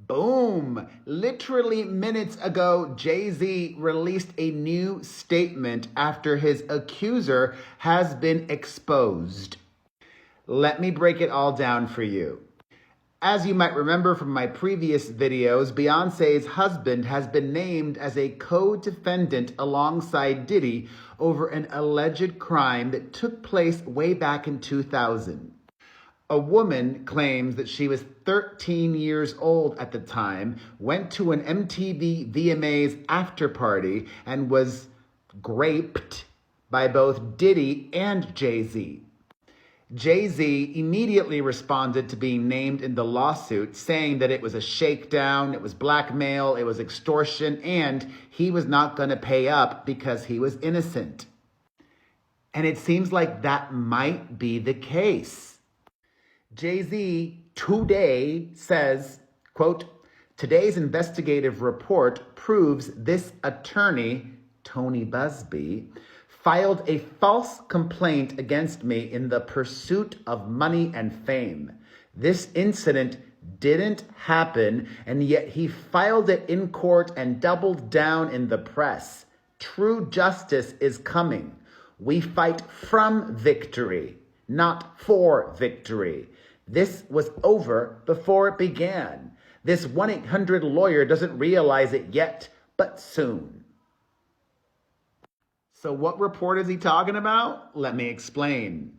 Boom! Literally minutes ago, Jay-Z released a new statement after his accuser has been exposed. Let me break it all down for you. As you might remember from my previous videos, Beyonce's husband has been named as a co-defendant alongside Diddy over an alleged crime that took place way back in 2000. A woman claims that she was 13 years old at the time, went to an MTV VMAs after party, and was graped by both Diddy and Jay-Z. Jay-Z immediately responded to being named in the lawsuit, saying that it was a shakedown, it was blackmail, it was extortion, and he was not going to pay up because he was innocent. And it seems like that might be the case. Jay-Z today says, quote, "Today's investigative report proves this attorney, Tony Busby, filed a false complaint against me in the pursuit of money and fame. This incident didn't happen, and yet he filed it in court and doubled down in the press. True justice is coming. We fight from victory, not for victory. This was over before it began. This 1-800 lawyer doesn't realize it yet, but soon." So what report is he talking about? Let me explain.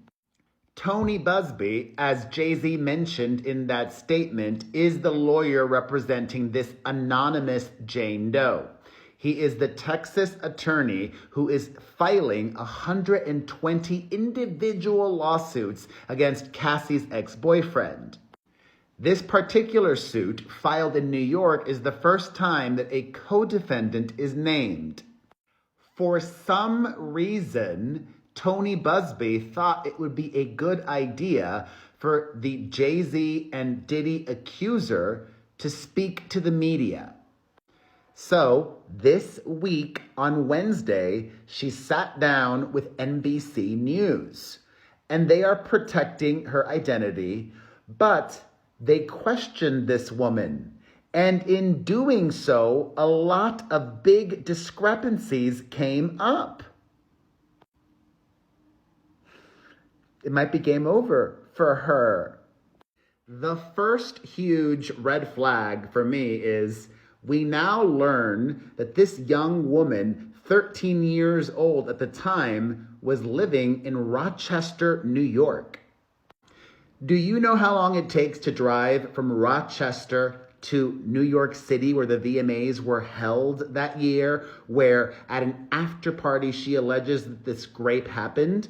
Tony Busby, as Jay-Z mentioned in that statement, is the lawyer representing this anonymous Jane Doe. He is the Texas attorney who is filing 120 individual lawsuits against Cassie's ex-boyfriend. This particular suit, filed in New York, is the first time that a co-defendant is named. For some reason, Tony Busby thought it would be a good idea for the Jay-Z and Diddy accuser to speak to the media. So this week on Wednesday, she sat down with NBC News, and they are protecting her identity, but they questioned this woman. And in doing so, a lot of big discrepancies came up. It might be game over for her. The first huge red flag for me is we now learn that this young woman, 13 years old at the time, was living in Rochester, New York. Do you know how long it takes to drive from Rochester to New York City, where the VMAs were held that year, where at an after party she alleges that this grape happened?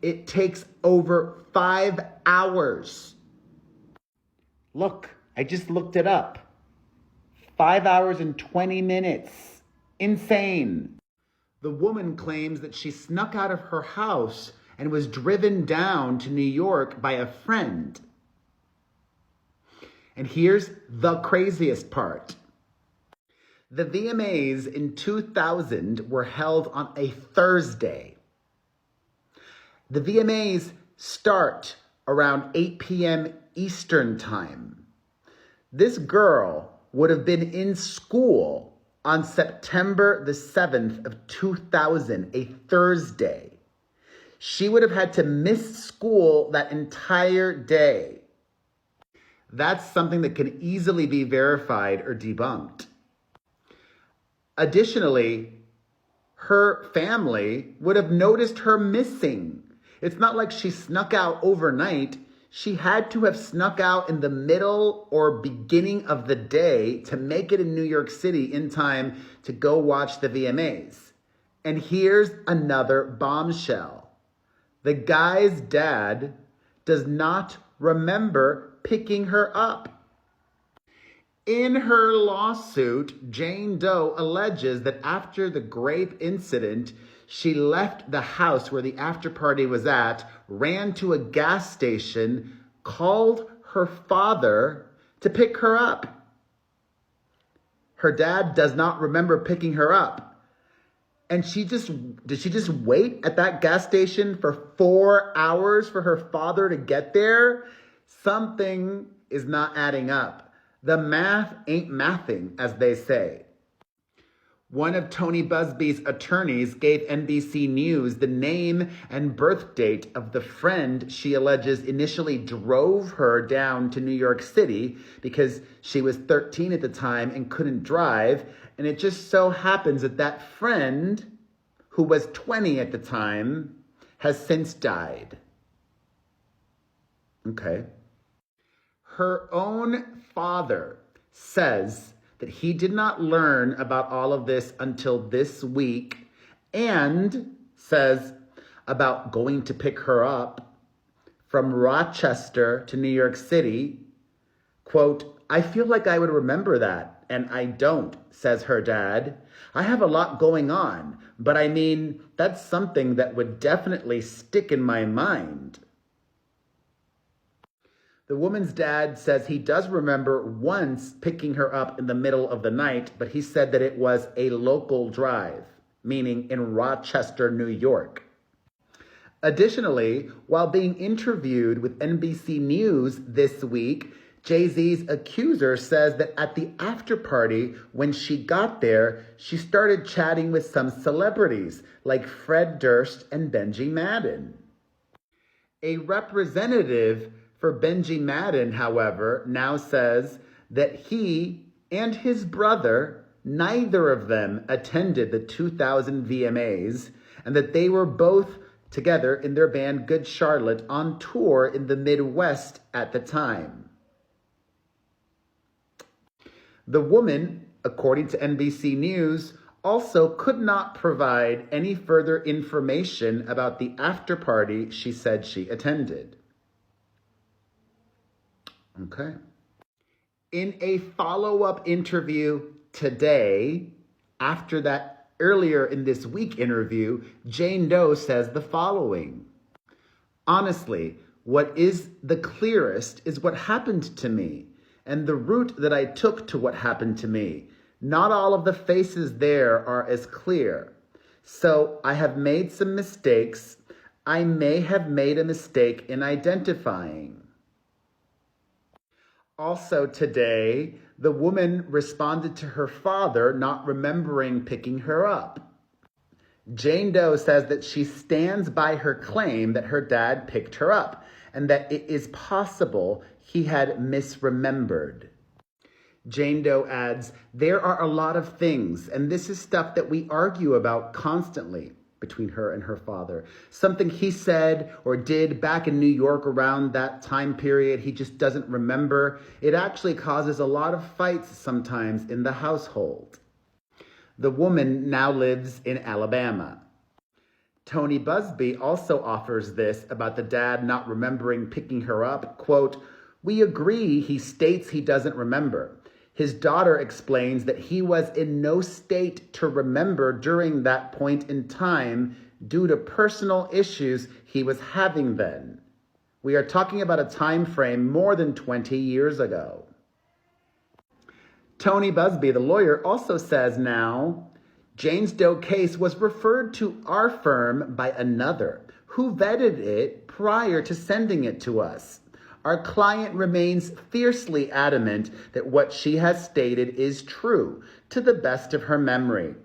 It takes over 5 hours. Look, I just looked it up. 5 hours and 20 minutes. Insane. The woman claims that she snuck out of her house and was driven down to New York by a friend. And here's the craziest part. The VMAs in 2000 were held on a Thursday. The VMAs start around 8 p.m. Eastern time. This girl would have been in school on September the 7th of 2000, a Thursday. She would have had to miss school that entire day. That's something that can easily be verified or debunked. Additionally, her family would have noticed her missing. It's not like she snuck out overnight. She had to have snuck out in the middle or beginning of the day to make it in New York City in time to go watch the VMAs. And here's another bombshell. The guy's dad does not remember picking her up. In her lawsuit, Jane Doe alleges that after the grape incident, she left the house where the after party was at, ran to a gas station, called her father to pick her up. Her dad does not remember picking her up. And did she just wait at that gas station for 4 hours for her father to get there? Something is not adding up. The math ain't mathing, as they say. One of Tony Busby's attorneys gave NBC News the name and birth date of the friend she alleges initially drove her down to New York City because she was 13 at the time and couldn't drive. And it just so happens that that friend, who was 20 at the time, has since died. Okay. Her own father says that he did not learn about all of this until this week, and says about going to pick her up from Rochester to New York City, quote, "I feel like I would remember that, and I don't," says her dad. "I have a lot going on, but I mean, that's something that would definitely stick in my mind." The woman's dad says he does remember once picking her up in the middle of the night, but he said that it was a local drive, meaning in Rochester, New York. Additionally, while being interviewed with NBC News this week, Jay-Z's Accuser says that at the after party, when she got there, she started chatting with some celebrities like Fred Durst and Benji Madden. A representative for Benji Madden, however, now says that he and his brother, neither of them attended the 2000 VMAs, and that they were both together in their band Good Charlotte on tour in the Midwest at the time. The woman, according to NBC News, also could not provide any further information about the after party she said she attended. Okay. In a follow-up interview today, after that earlier in this week interview, Jane Doe says the following: "Honestly, what is the clearest is what happened to me and the route that I took to what happened to me. Not all of the faces there are as clear. So I have made some mistakes. I may have made a mistake in identifying." Also today, the woman responded to her father not remembering picking her up. Jane Doe says that she stands by her claim that her dad picked her up and that it is possible he had misremembered. Jane Doe adds, "There are a lot of things, and this is stuff that we argue about constantly," between her and her father. Something he said or did back in New York around that time period, he just doesn't remember. It actually causes a lot of fights sometimes in the household. The woman now lives in Alabama. Tony Busby also offers this about the dad not remembering picking her up. Quote, "We agree he states he doesn't remember. His daughter explains that he was in no state to remember during that point in time due to personal issues he was having then. We are talking about a time frame more than 20 years ago." Tony Busby, the lawyer, also says now, Jane Doe case was referred to our firm by another who vetted it prior to sending it to us. Our client remains fiercely adamant that what she has stated is true, to the best of her memory.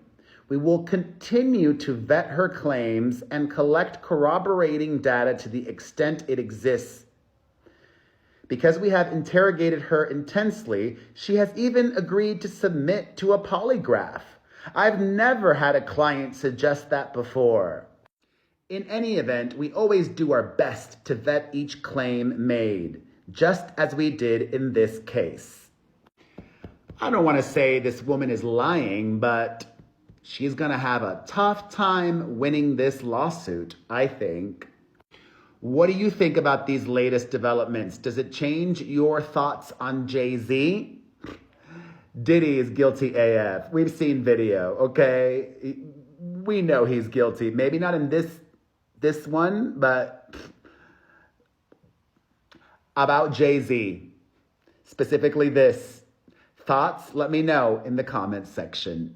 We will continue to vet her claims and collect corroborating data to the extent it exists. Because we have interrogated her intensely, she has even agreed to submit to a polygraph. I've never had a client suggest that before. In any event, we always do our best to vet each claim made, just as we did in this case. I don't want to say this woman is lying, but she's going to have a tough time winning this lawsuit, I think. What do you think about these latest developments? Does it change your thoughts on Jay-Z? Diddy is guilty AF. We've seen video, okay? We know he's guilty. Maybe not in this one, but about Jay-Z, specifically this. Thoughts? Let me know in the comments section.